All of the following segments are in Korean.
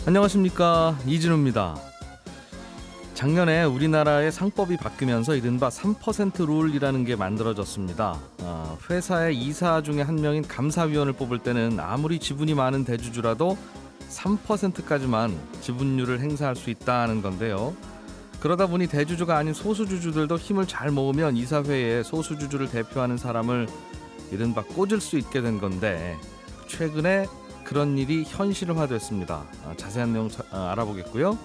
안녕하십니까, 이진우입니다. 작년에 우리나라의 상법이 바뀌면서 이른바 3% 룰이라는 게 만들어졌습니다. 회사의 이사 중에 한 명인 감사위원을 뽑을 때는 아무리 지분이 많은 대주주라도 3%까지만 지분율을 행사할 수 있다는 건데요. 그러다 보니 대주주가 아닌 소수주주들도 힘을 잘 모으면 이사회에 소수주주를 대표하는 사람을 이른바 꽂을 수 있게 된 건데, 최근에 그런 일이 현실화됐습니다. 자세한 내용 알아보겠고요.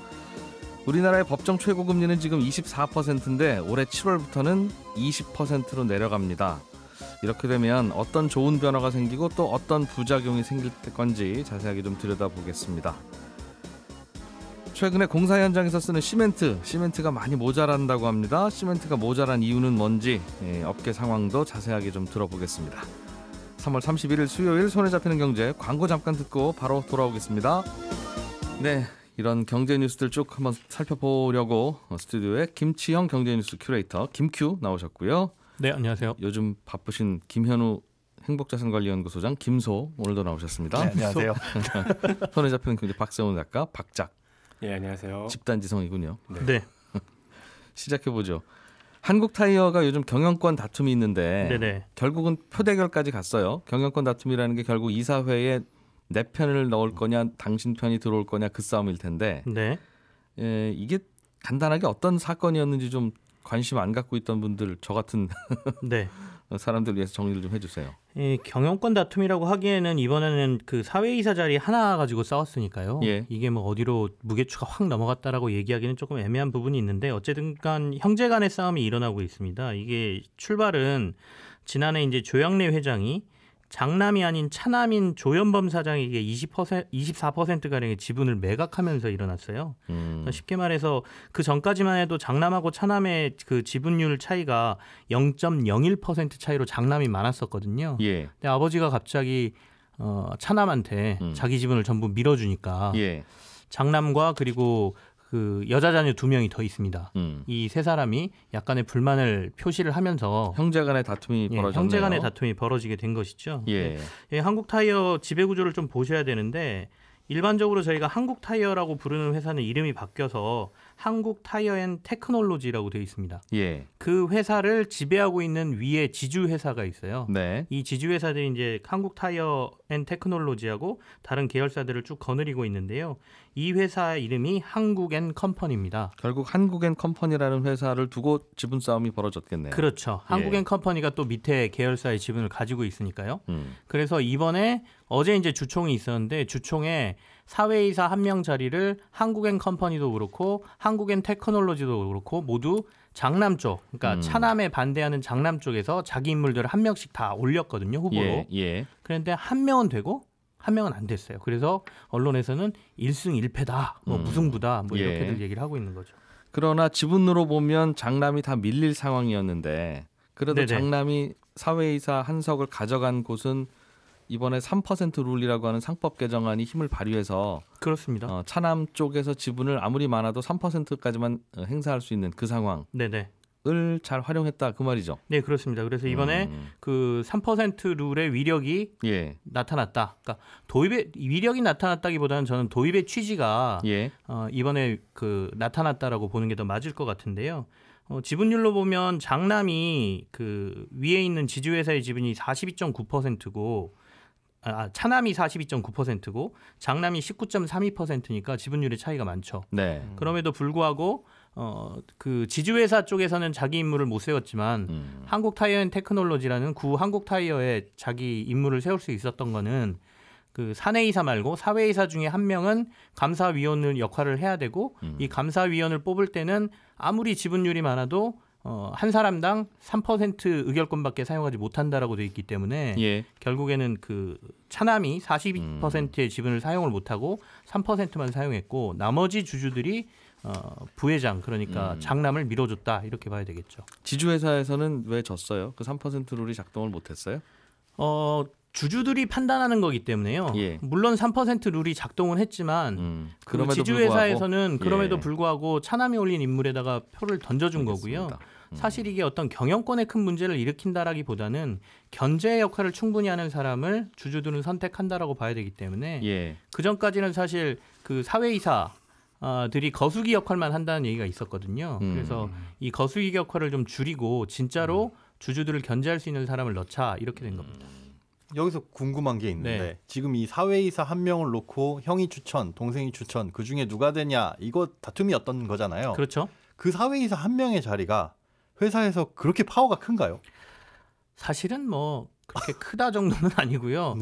우리나라의 법정 최고금리는 지금 24%인데 올해 7월부터는 20%로 내려갑니다. 이렇게 되면 어떤 좋은 변화가 생기고 또 어떤 부작용이 생길 건지 자세하게 좀 들여다보겠습니다. 최근에 공사 현장에서 쓰는 시멘트가 많이 모자란다고 합니다. 시멘트가 모자란 이유는 뭔지 업계 상황도 자세하게 좀 들어보겠습니다. 3월 31일 수요일 손에 잡히는 경제, 광고 잠깐 듣고 바로 돌아오겠습니다. 네, 이런 경제 뉴스들 쭉 한번 살펴보려고 스튜디오에 김치형 경제뉴스 큐레이터 김큐 나오셨고요. 네, 안녕하세요. 요즘 바쁘신 김현우 행복자산관리연구소장 김소 오늘도 나오셨습니다. 네, 안녕하세요. 손에 잡히는 경제 박세훈 작가 박작. 네, 안녕하세요. 집단지성이군요. 네. 시작해보죠. 한국타이어가 요즘 경영권 다툼이 있는데 네네. 결국은 표대결까지 갔어요. 경영권 다툼이라는 게 결국 이사회에 내 편을 넣을 거냐 당신 편이 들어올 거냐 그 싸움일 텐데 네. 이게 간단하게 어떤 사건이었는지 좀 관심 안 갖고 있던 분들, 저 같은 네. 사람들 위해서 정리를 좀 해주세요. 이 경영권 다툼이라고 하기에는 이번에는 그 사회이사 자리 하나 가지고 싸웠으니까요. 예. 이게 뭐 어디로 무게추가 확 넘어갔다라고 얘기하기는 조금 애매한 부분이 있는데, 어쨌든간 형제 간의 싸움이 일어나고 있습니다. 이게 출발은 지난해 이제 조양래 회장이 장남이 아닌 차남인 조현범 사장에게 24%가량의 지분을 매각하면서 일어났어요. 그러니까 쉽게 말해서 그 전까지만 해도 장남하고 차남의 그 지분율 차이가 0.01% 차이로 장남이 많았었거든요. 예. 근데 아버지가 갑자기 차남한테 자기 지분을 전부 밀어주니까 예. 장남과 그리고 그 여자 자녀 2명이 더 있습니다. 이 세 사람이 약간의 불만을 표시를 하면서 형제간의 다툼이 벌어졌네요. 형제간의 다툼이 벌어지게 된 것이죠. 예. 한국타이어 지배구조를 좀 보셔야 되는데, 일반적으로 저희가 한국타이어라고 부르는 회사는 이름이 바뀌어서 한국타이어앤테크놀로지라고 되어 있습니다. 예. 그 회사를 지배하고 있는 위에 지주회사가 있어요. 네. 이 지주회사들이 이제 한국타이어앤테크놀로지하고 다른 계열사들을 쭉 거느리고 있는데요. 이 회사 이름이 한국앤컴퍼니입니다. 결국 한국앤컴퍼니라는 회사를 두고 지분 싸움이 벌어졌겠네요. 그렇죠. 예. 한국앤컴퍼니가 또 밑에 계열사의 지분을 가지고 있으니까요. 그래서 이번에 어제 이제 주총이 있었는데, 주총에 사회이사 한 명 자리를 한국앤컴퍼니도 그렇고 한국앤테크놀로지도 그렇고 모두 장남 쪽, 그러니까 차남에 반대하는 장남 쪽에서 자기 인물들을 한 명씩 다 올렸거든요, 후보로. 예. 예. 그런데 한 명은 되고 한 명은 안 됐어요. 그래서 언론에서는 1승 1패다, 뭐 무승부다, 뭐 이렇게들 예. 얘기를 하고 있는 거죠. 그러나 지분으로 보면 장남이 다 밀릴 상황이었는데, 그래도 네네. 장남이 사회이사 한석을 가져간 곳은 이번에 3% 룰이라고 하는 상법 개정안이 힘을 발휘해서 그렇습니다. 차남 쪽에서 지분을 아무리 많아도 3%까지만 행사할 수 있는 그 상황을 네네. 잘 활용했다, 그 말이죠. 네, 그렇습니다. 그래서 이번에 그 3% 룰의 위력이 예. 나타났다. 그러니까 도입의 위력이 나타났다기보다는 저는 도입의 취지가 예. 이번에 그 나타났다라고 보는 게 더 맞을 것 같은데요. 지분율로 보면 장남이 그 위에 있는 지주회사의 지분이 42.9%고 차남이 42.9%고 장남이 19.32%니까 지분율의 차이가 많죠. 네. 그럼에도 불구하고 그 지주회사 쪽에서는 자기 인물을 못 세웠지만 한국타이어앤테크놀로지라는 구 한국타이어에 자기 인물을 세울 수 있었던 거는 그 사내이사 말고 사회이사 중에 한 명은 감사위원을 역할을 해야 되고, 이 감사위원을 뽑을 때는 아무리 지분율이 많아도 한 사람당 3% 의결권밖에 사용하지 못한다라고 되어 있기 때문에 예. 결국에는 그 차남이 42%의 지분을 사용을 못하고 3%만 사용했고, 나머지 주주들이 부회장, 그러니까 장남을 밀어줬다, 이렇게 봐야 되겠죠. 지주회사에서는 왜 졌어요? 그 3% 룰이 작동을 못했어요? 주주들이 판단하는 거기 때문에요. 예. 물론 3% 룰이 작동을 했지만 그 그럼에도 지주회사에서는 불구하고, 그럼에도 예. 불구하고 차남이 올린 인물에다가 표를 던져준 알겠습니다. 거고요. 사실 이게 어떤 경영권에 큰 문제를 일으킨다라기보다는 견제 역할을 충분히 하는 사람을 주주들은 선택한다라고 봐야 되기 때문에 예. 그 전까지는 사실 그 사회이사 들이 거수기 역할만 한다는 얘기가 있었거든요. 그래서 이 거수기 역할을 좀 줄이고 진짜로 주주들을 견제할 수 있는 사람을 넣자 이렇게 된 겁니다. 여기서 궁금한 게 있는데 네. 지금 이 사회이사 한 명을 놓고 형이 추천, 동생이 추천 그 중에 누가 되냐 이거 다툼이었던 거잖아요. 그렇죠. 그 사회이사 한 명의 자리가 회사에서 그렇게 파워가 큰가요? 사실은 뭐 그렇게 크다 정도는 아니고요.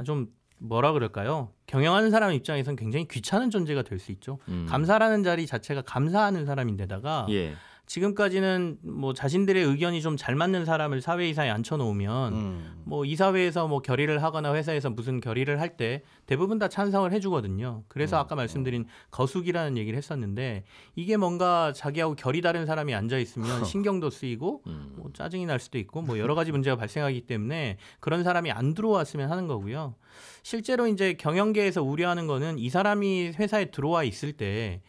좀 뭐라 그럴까요? 경영하는 사람 입장에서는 굉장히 귀찮은 존재가 될 수 있죠. 감사라는 자리 자체가 감사하는 사람인데다가 예. 지금까지는 뭐 자신들의 의견이 좀 잘 맞는 사람을 사회이사에 앉혀놓으면 뭐 이사회에서 뭐 결의를 하거나 회사에서 무슨 결의를 할 때 대부분 다 찬성을 해주거든요. 그래서 아까 말씀드린 거수기라는 얘기를 했었는데 이게 뭔가 자기하고 결이 다른 사람이 앉아 있으면 신경도 쓰이고 뭐 짜증이 날 수도 있고 뭐 여러 가지 문제가 발생하기 때문에 그런 사람이 안 들어왔으면 하는 거고요. 실제로 이제 경영계에서 우려하는 거는 이 사람이 회사에 들어와 있을 때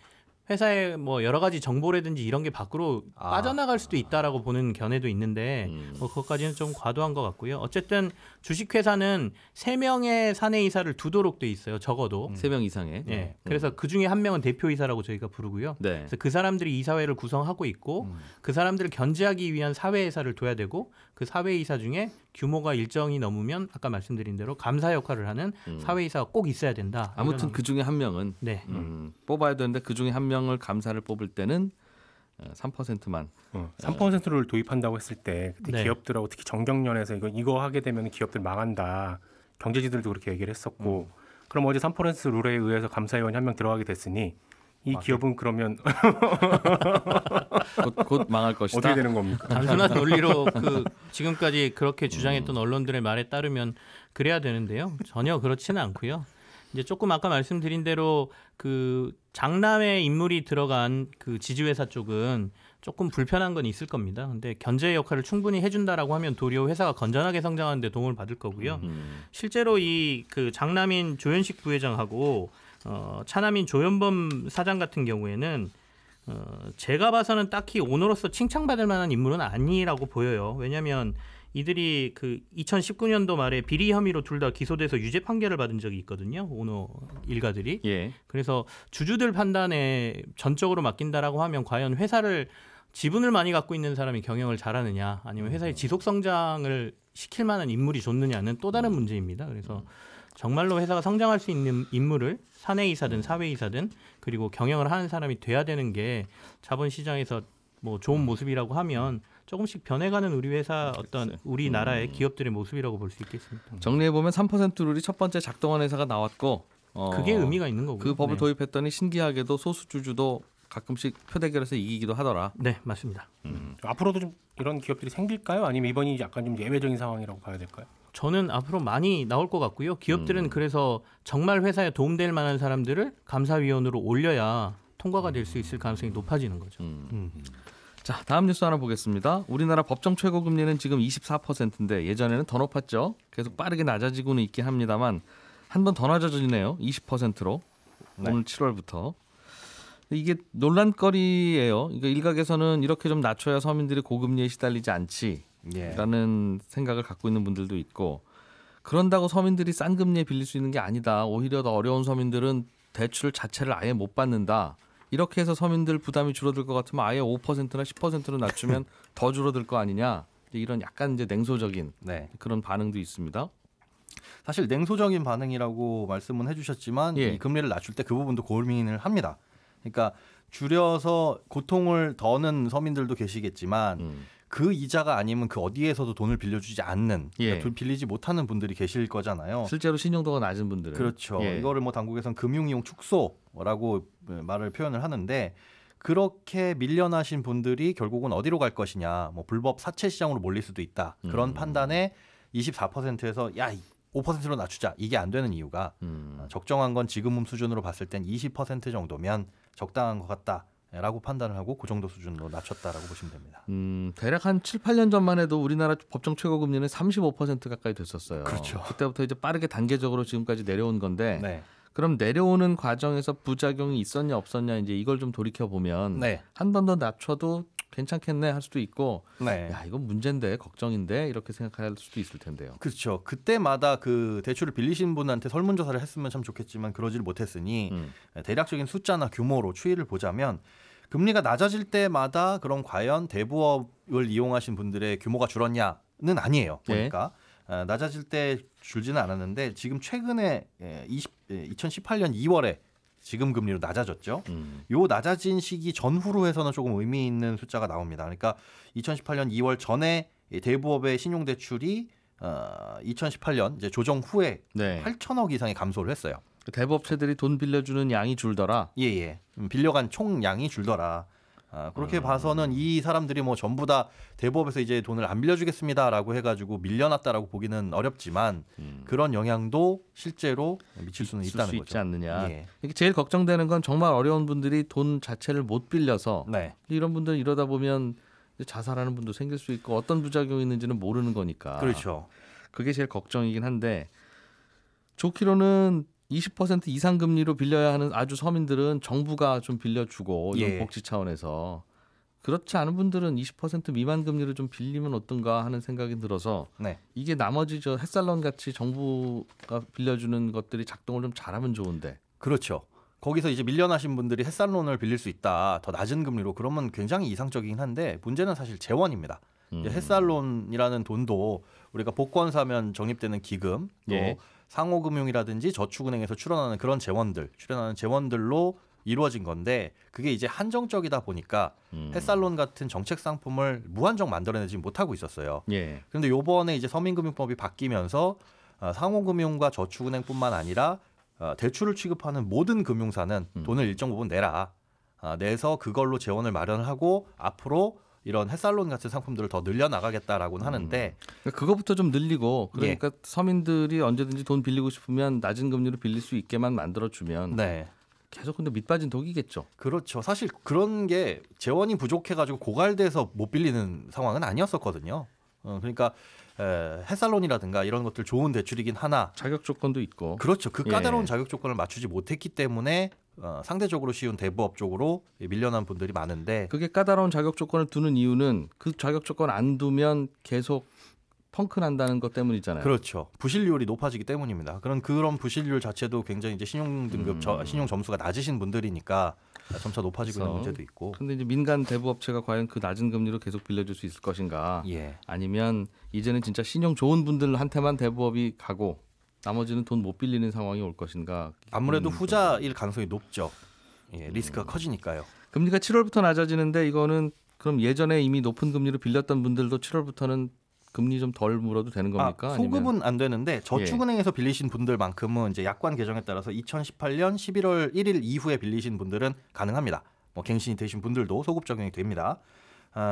회사에 뭐 여러 가지 정보라든지 이런 게 밖으로 빠져나갈 수도 있다라고 보는 견해도 있는데 뭐 그것까지는 좀 과도한 것 같고요. 어쨌든 주식회사는 3명의 사내이사를 두도록 돼 있어요. 적어도. 3명 이상의. 예. 그래서 그 중에 한 명은 대표이사라고 저희가 부르고요. 네. 그래서 그 사람들이 이사회를 구성하고 있고 그 사람들을 견제하기 위한 사회이사를 둬야 되고 그 사회이사 중에 규모가 일정이 넘으면 아까 말씀드린 대로 감사 역할을 하는 사회이사가 꼭 있어야 된다. 아무튼 그 중에 한 명은 네. 뽑아야 되는데 그 중에 한 명을 감사를 뽑을 때는 3%만 3%를 도입한다고 했을 때 그때 네. 기업들하고 특히 정경련에서 이거 하게 되면 기업들 망한다. 경제지들도 그렇게 얘기를 했었고 그럼 어제 3% 룰에 의해서 감사위원이 한 명 들어가게 됐으니 이 기업은 그러면 곧 망할 것이다. 어떻게 되는 겁니까? 단순한 논리로 그 지금까지 그렇게 주장했던 언론들의 말에 따르면 그래야 되는데요. 전혀 그렇지는 않고요. 이제 조금 아까 말씀드린 대로 그 장남의 인물이 들어간 그 지주회사 쪽은 조금 불편한 건 있을 겁니다. 근데 견제 역할을 충분히 해준다라고 하면 도리어 회사가 건전하게 성장하는 데 도움을 받을 거고요. 실제로 이 그 장남인 조현식 부회장하고 차남인 조현범 사장 같은 경우에는 제가 봐서는 딱히 오너로서 칭찬받을 만한 인물은 아니라고 보여요. 왜냐하면 이들이 그 2019년도 말에 비리 혐의로 둘 다 기소돼서 유죄 판결을 받은 적이 있거든요. 오너 일가들이. 예. 그래서 주주들 판단에 전적으로 맡긴다라고 하면 과연 회사를 지분을 많이 갖고 있는 사람이 경영을 잘하느냐 아니면 회사의 지속 성장을 시킬 만한 인물이 좋느냐는 또 다른 문제입니다. 그래서 정말로 회사가 성장할 수 있는 인물을 사내이사든 사회이사든 그리고 경영을 하는 사람이 돼야 되는 게 자본시장에서 뭐 좋은 모습이라고 하면 조금씩 변해가는 우리 회사 어떤 우리나라의 기업들의 모습이라고 볼 수 있겠습니다. 정리해보면 3% 룰이 첫 번째 작동한 회사가 나왔고 그게 의미가 있는 거고요. 그 법을 네. 도입했더니 신기하게도 소수주주도 가끔씩 표대결에서 이기기도 하더라. 네, 맞습니다. 앞으로도 좀 이런 기업들이 생길까요? 아니면 이번이 약간 좀 예외적인 상황이라고 봐야 될까요? 저는 앞으로 많이 나올 것 같고요. 기업들은 그래서 정말 회사에 도움될 만한 사람들을 감사위원으로 올려야 통과가 될 수 있을 가능성이 높아지는 거죠. 자, 다음 뉴스 하나 보겠습니다. 우리나라 법정 최고 금리는 지금 24%인데 예전에는 더 높았죠. 계속 빠르게 낮아지고는 있긴 합니다만 한 번 더 낮아지네요. 20%로 오늘 7월부터. 이게 논란거리예요. 그러니까 일각에서는 이렇게 좀 낮춰야 서민들이 고금리에 시달리지 않지라는 생각을 갖고 있는 분들도 있고 그런다고 서민들이 싼 금리에 빌릴 수 있는 게 아니다. 오히려 더 어려운 서민들은 대출 자체를 아예 못 받는다. 이렇게 해서 서민들 부담이 줄어들 것 같으면 아예 5%나 10%로 낮추면 더 줄어들 거 아니냐. 이런 약간 이제 냉소적인 그런 반응도 있습니다. 사실 냉소적인 반응이라고 말씀은 해주셨지만 예. 이 금리를 낮출 때 그 부분도 고민을 합니다. 그러니까 줄여서 고통을 더는 서민들도 계시겠지만 그 이자가 아니면 그 어디에서도 돈을 빌려주지 않는 그러니까 빌리지 못하는 분들이 계실 거잖아요. 실제로 신용도가 낮은 분들은. 그렇죠. 이거를 뭐 당국에서는 금융이용 축소라고 말을 표현을 하는데 그렇게 밀려나신 분들이 결국은 어디로 갈 것이냐. 뭐 불법 사채 시장으로 몰릴 수도 있다. 그런 판단에 24%에서 야 5%로 낮추자. 이게 안 되는 이유가 적정한 건 지금 수준으로 봤을 땐 20% 정도면 적당한 것 같다라고 판단을 하고 그 정도 수준으로 낮췄다라고 보시면 됩니다. 대략 한 7, 8년 전만 해도 우리나라 법정 최고금리는 35% 가까이 됐었어요. 그렇죠. 그때부터 이제 빠르게 단계적으로 지금까지 내려온 건데 네. 그럼 내려오는 과정에서 부작용이 있었냐 없었냐 이제 이걸 좀 돌이켜 보면 한 번 더 낮춰도 괜찮겠네 할 수도 있고 네. 야 이건 문제인데 걱정인데 이렇게 생각할 수도 있을 텐데요. 그렇죠. 그때마다 그 대출을 빌리신 분한테 설문조사를 했으면 참 좋겠지만 그러질 못했으니 대략적인 숫자나 규모로 추이를 보자면 금리가 낮아질 때마다 그럼 과연 대부업을 이용하신 분들의 규모가 줄었냐는 아니에요. 보니까 낮아질 때 줄지는 않았는데 지금 최근에 2018년 2월에 지금 금리로 낮아졌죠. 요 낮아진 시기 전후로 해서는 조금 의미 있는 숫자가 나옵니다. 그러니까 2018년 2월 전에 대부업의 신용대출이 2018년 이제 조정 후에 네. 8천억 이상이 감소를 했어요. 대부업체들이 돈 빌려주는 양이 줄더라. 예. 빌려간 총 양이 줄더라. 그렇게 봐서는 이 사람들이 뭐 전부 다 대부업에서 이제 돈을 안 빌려주겠습니다라고 해가지고 밀려났다라고 보기는 어렵지만 그런 영향도 실제로 미칠 수는 있을 있다는 수 거죠. 있지 않느냐. 예. 이게 제일 걱정되는 건 정말 어려운 분들이 돈 자체를 못 빌려서 네. 이런 분들 이러다 보면 자살하는 분도 생길 수 있고 어떤 부작용이 있는지는 모르는 거니까. 그렇죠. 그게 제일 걱정이긴 한데 좋기로는 20% 이상 금리로 빌려야 하는 아주 서민들은 정부가 좀 빌려주고 이런 예. 복지 차원에서 그렇지 않은 분들은 20% 미만 금리로 좀 빌리면 어떤가 하는 생각이 들어서 네. 이게 나머지 저 햇살론 같이 정부가 빌려주는 것들이 작동을 좀 잘하면 좋은데 그렇죠. 거기서 이제 밀려나신 분들이 햇살론을 빌릴 수 있다. 더 낮은 금리로 그러면 굉장히 이상적이긴 한데 문제는 사실 재원입니다. 이제 햇살론이라는 돈도 우리가 복권 사면 적립되는 기금 또 예. 상호금융이라든지 저축은행에서 출연하는 그런 재원들로 이루어진 건데 그게 이제 한정적이다 보니까 햇살론 같은 정책 상품을 무한정 만들어내지 못하고 있었어요. 예. 그런데 요번에 이제 서민금융법이 바뀌면서 상호금융과 저축은행뿐만 아니라 대출을 취급하는 모든 금융사는 돈을 일정 부분 내라. 내서 그걸로 재원을 마련하고 앞으로 이런 햇살론 같은 상품들을 더 늘려나가겠다라고는 하는데 그거부터 좀 늘리고 그러니까 예. 서민들이 언제든지 돈 빌리고 싶으면 낮은 금리로 빌릴 수 있게만 만들어주면 네. 계속 근데 밑빠진 독이겠죠. 그렇죠. 사실 그런 게 재원이 부족해가지고 고갈돼서 못 빌리는 상황은 아니었었거든요. 그러니까 햇살론이라든가 이런 것들 좋은 대출이긴 하나 자격 조건도 있고. 그렇죠. 그 까다로운 예. 자격 조건을 맞추지 못했기 때문에 상대적으로 쉬운 대부업 쪽으로 밀려난 분들이 많은데 그게 까다로운 자격 조건을 두는 이유는 그 자격 조건 안 두면 계속 펑크 난다는 것 때문이잖아요. 그렇죠. 부실률이 높아지기 때문입니다. 그런 부실률 자체도 굉장히 이제 신용 등급 신용 점수가 낮으신 분들이니까 점차 높아지고 있는 그래서 문제도 있고. 근데 이제 민간 대부업체가 과연 그 낮은 금리로 계속 빌려줄 수 있을 것인가? 예. 아니면 이제는 진짜 신용 좋은 분들한테만 대부업이 가고 나머지는 돈 못 빌리는 상황이 올 것인가? 아무래도 후자일 가능성이 높죠. 예, 리스크가 커지니까요. 금리가 7월부터 낮아지는데 이거는 그럼 예전에 이미 높은 금리로 빌렸던 분들도 7월부터는 금리 좀 덜 물어도 되는 겁니까? 소급은 아니면 안 되는데 저축은행에서 빌리신 분들만큼은 이제 약관 개정에 따라서 2018년 11월 1일 이후에 빌리신 분들은 가능합니다. 뭐 갱신이 되신 분들도 소급 적용이 됩니다.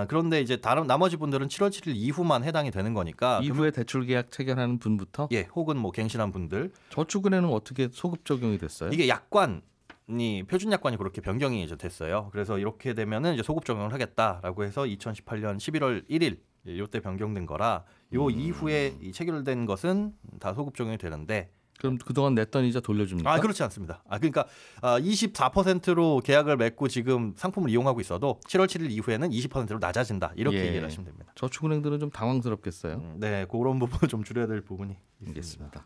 그런데 이제 다른 나머지 분들은 7월 7일 이후만 해당이 되는 거니까 이후에 대출 계약 체결하는 분부터 예, 혹은 뭐 갱신한 분들 저축은행은 어떻게 소급 적용이 됐어요? 이게 약관이 표준 약관이 그렇게 변경이 이제 됐어요. 그래서 이렇게 되면은 이제 소급 적용을 하겠다라고 해서 2018년 11월 1일 요때 변경된 거라 요 이후에 이 체결된 것은 다 소급 적용이 되는데 그럼 그동안 냈던 이자 돌려줍니까? 그렇지 않습니다. 그러니까 24%로 계약을 맺고 지금 상품을 이용하고 있어도 7월 7일 이후에는 20%로 낮아진다. 이렇게 예. 얘기를 하시면 됩니다. 저축은행들은 좀 당황스럽겠어요. 네, 그런 부분을 좀 줄여야 될 부분이 있습니다. 알겠습니다.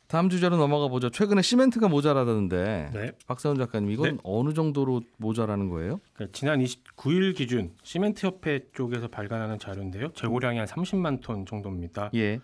다음 주제로 넘어가 보죠. 최근에 시멘트가 모자라다는데 네. 박세훈 작가님 이건 네. 어느 정도로 모자라는 거예요? 그러니까 지난 29일 기준 시멘트협회 쪽에서 발간하는 자료인데요. 재고량이 한 30만 톤 정도입니다. 예.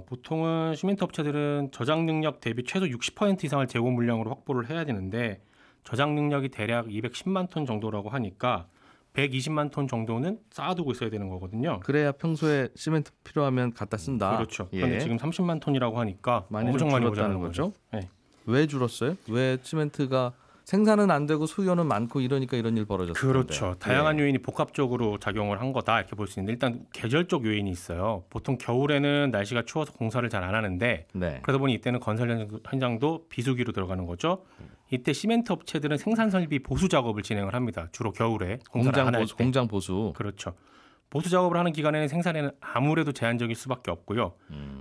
보통은 시멘트 업체들은 저장 능력 대비 최소 60% 이상을 재고 물량으로 확보를 해야 되는데 저장 능력이 대략 210만 톤 정도라고 하니까 120만 톤 정도는 쌓아두고 있어야 되는 거거든요. 그래야 평소에 시멘트 필요하면 갖다 쓴다. 그렇죠. 예. 그런데 지금 30만 톤이라고 하니까 많이 엄청 좀 많이 줄었다는 모자라는 거죠? 네. 왜 줄었어요? 왜 시멘트가 생산은 안 되고 수요는 많고 이러니까 이런 일 벌어졌어요. 그렇죠. 다양한 요인이 복합적으로 작용을 한 거다 이렇게 볼 수 있는데 일단 계절적 요인이 있어요. 보통 겨울에는 날씨가 추워서 공사를 잘 안 하는데 네. 그러다 보니 이때는 건설 현장도 비수기로 들어가는 거죠. 이때 시멘트 업체들은 생산 설비 보수 작업을 진행을 합니다. 주로 겨울에 공사를 안 할 때. 공장 보수. 그렇죠. 보수 작업을 하는 기간에는 생산에는 아무래도 제한적일 수밖에 없고요.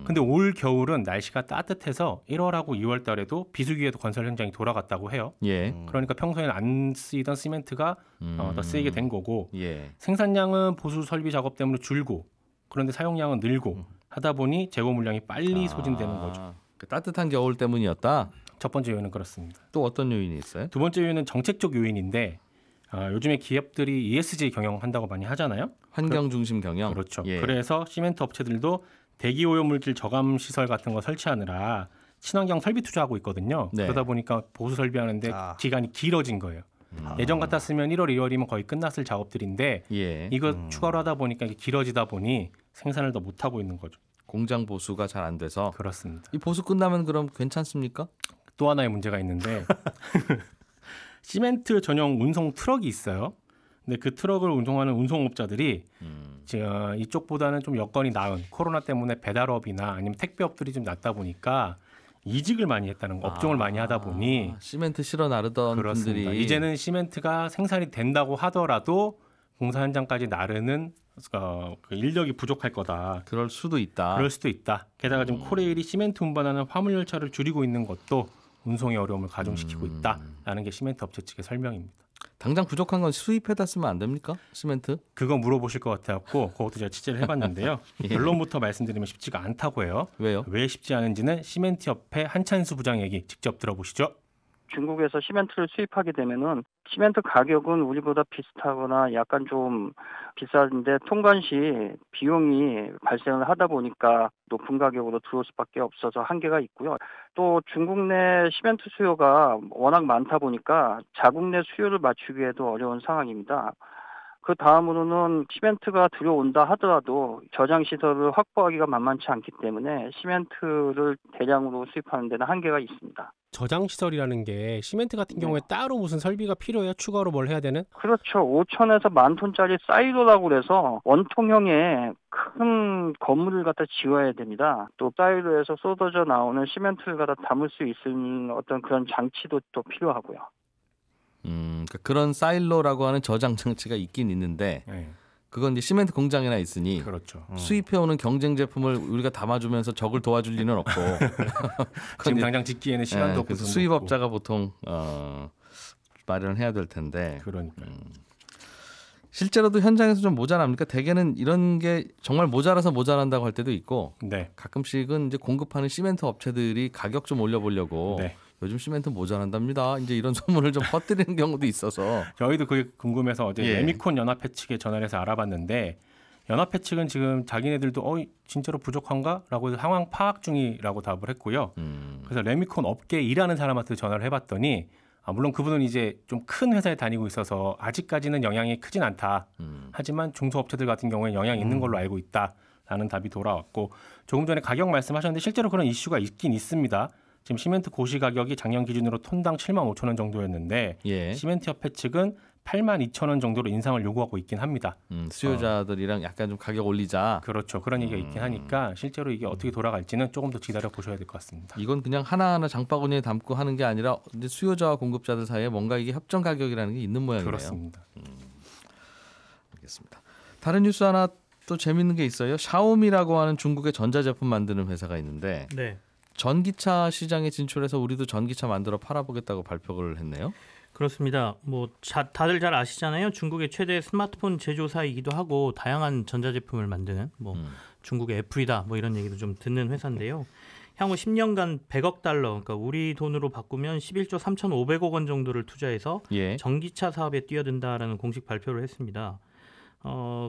근데 올 겨울은 날씨가 따뜻해서 1월하고 2월 달에도 비수기에도 건설 현장이 돌아갔다고 해요. 예. 그러니까 평소에는 안 쓰이던 시멘트가 더 쓰이게 된 거고 예. 생산량은 보수 설비 작업 때문에 줄고 그런데 사용량은 늘고 하다 보니 재고 물량이 빨리 소진되는 거죠. 그 따뜻한 겨울 때문이었다. 첫 번째 요인은 그렇습니다. 또 어떤 요인이 있어요? 두 번째 요인은 정책적 요인인데 요즘에 기업들이 ESG 경영한다고 많이 하잖아요. 환경 중심 경영. 그렇죠. 예. 그래서 시멘트 업체들도 대기 오염 물질 저감 시설 같은 거 설치하느라 친환경 설비 투자하고 있거든요. 네. 그러다 보니까 보수 설비하는데 기간이 길어진 거예요. 예전 같았으면 1월, 2월이면 거의 끝났을 작업들인데 예. 이거 추가로 하다 보니까 이게 길어지다 보니 생산을 더 못 하고 있는 거죠. 공장 보수가 잘 안 돼서. 그렇습니다. 이 보수 끝나면 그럼 괜찮습니까? 또 하나의 문제가 있는데 시멘트 전용 운송 트럭이 있어요. 근데 그 트럭을 운송하는 운송업자들이 이쪽보다는 좀 여건이 나은 코로나 때문에 배달업이나 아니면 택배업들이 좀 낮다 보니까 이직을 많이 했다는 거, 업종을 많이 하다 보니 시멘트 실어 나르던 그렇습니다. 분들이 이제는 시멘트가 생산이 된다고 하더라도 공사 현장까지 나르는 그 인력이 부족할 거다. 그럴 수도 있다. 그럴 수도 있다. 게다가 지금 코레일이 시멘트 운반하는 화물 열차를 줄이고 있는 것도 운송의 어려움을 가중시키고 있다라는 게 시멘트 업체 측의 설명입니다. 당장 부족한 건 수입해다 쓰면 안 됩니까? 시멘트? 그거 물어보실 것 같아갖고 그것도 제가 취재를 해봤는데요. 예. 결론부터 말씀드리면 쉽지가 않다고 해요. 왜요? 왜 쉽지 않은지는 시멘트협회 한찬수 부장 얘기 직접 들어보시죠. 중국에서 시멘트를 수입하게 되면은 시멘트 가격은 우리보다 비슷하거나 약간 좀 비싼데 통관 시 비용이 발생을 하다 보니까 높은 가격으로 들어올 수밖에 없어서 한계가 있고요. 또 중국 내 시멘트 수요가 워낙 많다 보니까 자국 내 수요를 맞추기에도 어려운 상황입니다. 그 다음으로는 시멘트가 들어온다 하더라도 저장 시설을 확보하기가 만만치 않기 때문에 시멘트를 대량으로 수입하는 데는 한계가 있습니다. 저장 시설이라는 게 시멘트 같은 경우에 따로 무슨 설비가 필요해요? 추가로 뭘 해야 되는? 그렇죠. 5천에서 10,000톤짜리 사이로라고 해서 원통형의 큰 건물을 갖다 지어야 됩니다. 또 사이로에서 쏟아져 나오는 시멘트를 갖다 담을 수 있는 어떤 그런 장치도 또 필요하고요. 그러니까 그런 사일로라고 하는 저장 장치가 있긴 있는데 네. 그건 이제 시멘트 공장이나 있으니 그렇죠. 수입해오는 경쟁 제품을 우리가 담아주면서 적을 도와줄 리는 없고 지금 당장 짓기에는 시간도 없고 그래서 돈도 수입업자가 없고. 보통 마련해야 될 텐데 그러니까 실제로도 현장에서 좀 모자랍니까? 대개는 이런 게 정말 모자라서 모자란다고 할 때도 있고 네. 가끔씩은 이제 공급하는 시멘트 업체들이 가격 좀 올려보려고 네. 요즘 시멘트 모자란답니다. 이제 이런 소문을 좀 퍼뜨리는 경우도 있어서 저희도 그게 궁금해서 어제 예. 레미콘 연합회 측에 전화를 해서 알아봤는데 연합회 측은 지금 자기네들도 진짜로 부족한가라고 해서 상황 파악 중이라고 답을 했고요. 그래서 레미콘 업계에 일하는 사람한테 전화를 해봤더니 물론 그분은 이제 좀 큰 회사에 다니고 있어서 아직까지는 영향이 크진 않다. 하지만 중소업체들 같은 경우에 영향이 있는 걸로 알고 있다라는 답이 돌아왔고 조금 전에 가격 말씀하셨는데 실제로 그런 이슈가 있긴 있습니다. 지금 시멘트 고시 가격이 작년 기준으로 톤당 75,000원 정도였는데 예. 시멘트협회 측은 82,000원 정도로 인상을 요구하고 있긴 합니다. 수요자들이랑 약간 좀 가격 올리자. 그렇죠. 그런 얘기가 있긴 하니까 실제로 이게 어떻게 돌아갈지는 조금 더 기다려 보셔야 될 것 같습니다. 이건 그냥 하나하나 장바구니에 담고 하는 게 아니라 이제 수요자와 공급자들 사이에 뭔가 이게 협정 가격이라는 게 있는 모양이네요. 그렇습니다. 알겠습니다. 다른 뉴스 하나 또 재밌는 게 있어요. 샤오미라고 하는 중국의 전자제품 만드는 회사가 있는데 네. 전기차 시장에 진출해서 우리도 전기차 만들어 팔아보겠다고 발표를 했네요. 그렇습니다. 다들 잘 아시잖아요. 중국의 최대 스마트폰 제조사이기도 하고 다양한 전자제품을 만드는 중국의 애플이다 이런 얘기도 좀 듣는 회사인데요. 향후 10년간 100억 달러, 그러니까 우리 돈으로 바꾸면 11조 3,500억 원 정도를 투자해서 예. 전기차 사업에 뛰어든다라는 공식 발표를 했습니다.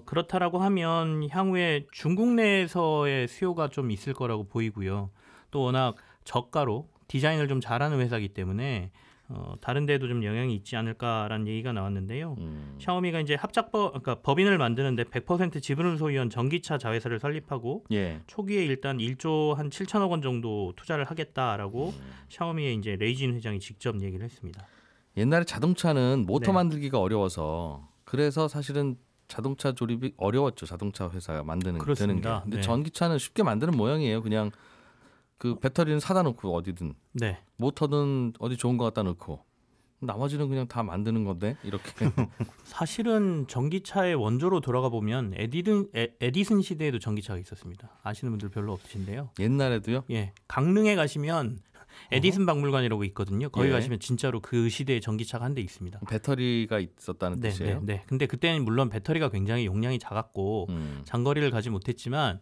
그렇다라고 하면 향후에 중국 내에서의 수요가 좀 있을 거라고 보이고요. 또 워낙 저가로 디자인을 좀 잘하는 회사이기 때문에 다른 데에도 좀 영향이 있지 않을까라는 얘기가 나왔는데요. 샤오미가 이제 그러니까 법인을 만드는데 100% 지분을 소유한 전기차 자회사를 설립하고 예. 초기에 일단 1조 한 7천억 원 정도 투자를 하겠다라고 샤오미의 이제 레이진 회장이 직접 얘기를 했습니다. 옛날에 자동차는 모터 네. 만들기가 어려워서 그래서 사실은 자동차 조립이 어려웠죠. 자동차 회사가 만드는 되는 게. 근데 네. 전기차는 쉽게 만드는 모양이에요. 그냥 그 배터리는 사다 놓고 어디든 네. 모터는 어디 좋은 거 갖다 놓고 나머지는 그냥 다 만드는 건데 이렇게. 사실은 전기차의 원조로 돌아가 보면 에디슨 시대에도 전기차가 있었습니다. 아시는 분들 별로 없으신데요. 옛날에도요? 예, 강릉에 가시면 에디슨 박물관이라고 있거든요. 거기 예. 가시면 진짜로 그 시대의 전기차가 한 대 있습니다. 배터리가 있었다는 네, 뜻이에요? 네. 근데 그때는 물론 배터리가 굉장히 용량이 작았고 장거리를 가지 못했지만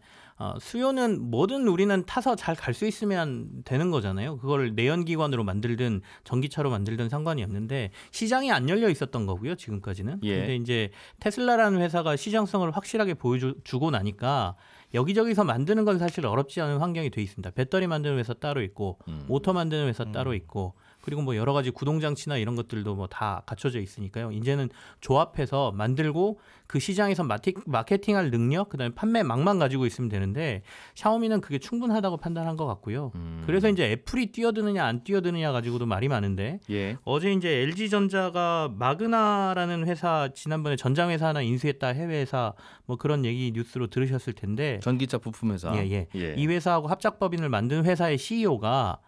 수요는 뭐든 우리는 타서 잘 갈 수 있으면 되는 거잖아요. 그걸 내연기관으로 만들든 전기차로 만들든 상관이 없는데 시장이 안 열려 있었던 거고요. 지금까지는. 예. 근데 이제 테슬라라는 회사가 시장성을 확실하게 보여주고 나니까 여기저기서 만드는 건 사실 어렵지 않은 환경이 돼 있습니다. 배터리 만드는 회사 따로 있고 모터 만드는 회사 따로 있고 그리고 뭐 여러 가지 구동장치나 이런 것들도 뭐 다 갖춰져 있으니까요. 이제는 조합해서 만들고 그 시장에서 마케팅할 능력, 그다음에 판매망만 가지고 있으면 되는데 샤오미는 그게 충분하다고 판단한 것 같고요. 그래서 이제 애플이 뛰어드느냐 안 뛰어드느냐 가지고도 말이 많은데 예. 어제 이제 LG전자가 마그나라는 회사 지난번에 전장회사 하나 인수했다 해외회사 뭐 그런 얘기 뉴스로 들으셨을 텐데 전기차 부품 회사. 예. 이 회사하고 합작법인을 만든 회사의 CEO가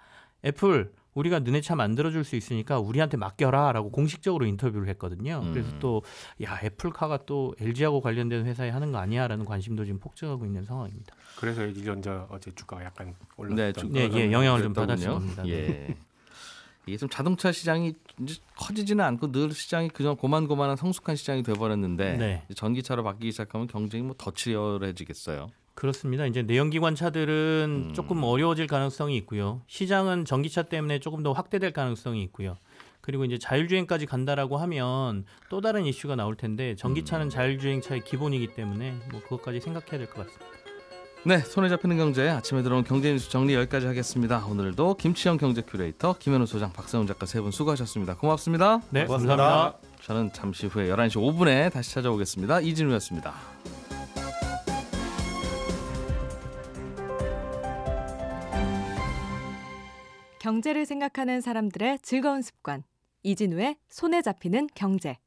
애플 우리가 너네 차 만들어줄 수 있으니까 우리한테 맡겨라라고 공식적으로 인터뷰를 했거든요. 그래서 또 애플카가 또 LG하고 관련된 회사에 하는 거 아니야라는 관심도 지금 폭증하고 있는 상황입니다. 그래서 LG전자 어제 주가가 약간 네, 올랐던. 예, 영향을 좀 그랬더군요. 받았을 겁니다. 예. 이게 좀 자동차 시장이 이제 커지지는 않고 늘 시장이 그냥 고만고만한 성숙한 시장이 돼버렸는데 네. 전기차로 바뀌기 시작하면 경쟁이 뭐 더 치열해지겠어요. 그렇습니다. 이제 내연기관 차들은 조금 어려워질 가능성이 있고요. 시장은 전기차 때문에 조금 더 확대될 가능성이 있고요. 그리고 이제 자율주행까지 간다라고 하면 또 다른 이슈가 나올 텐데 전기차는 자율주행차의 기본이기 때문에 뭐 그것까지 생각해야 될 것 같습니다. 네, 손에 잡히는 경제 아침에 들어온 경제 뉴스 정리 여기까지 하겠습니다. 오늘도 김치영 경제 큐레이터, 김현우 소장, 박세훈 작가 세 분 수고하셨습니다. 고맙습니다. 네, 고맙습니다. 감사합니다. 저는 잠시 후에 11시 5분에 다시 찾아오겠습니다. 이진우였습니다. 경제를 생각하는 사람들의 즐거운 습관. 이진우의 손에 잡히는 경제.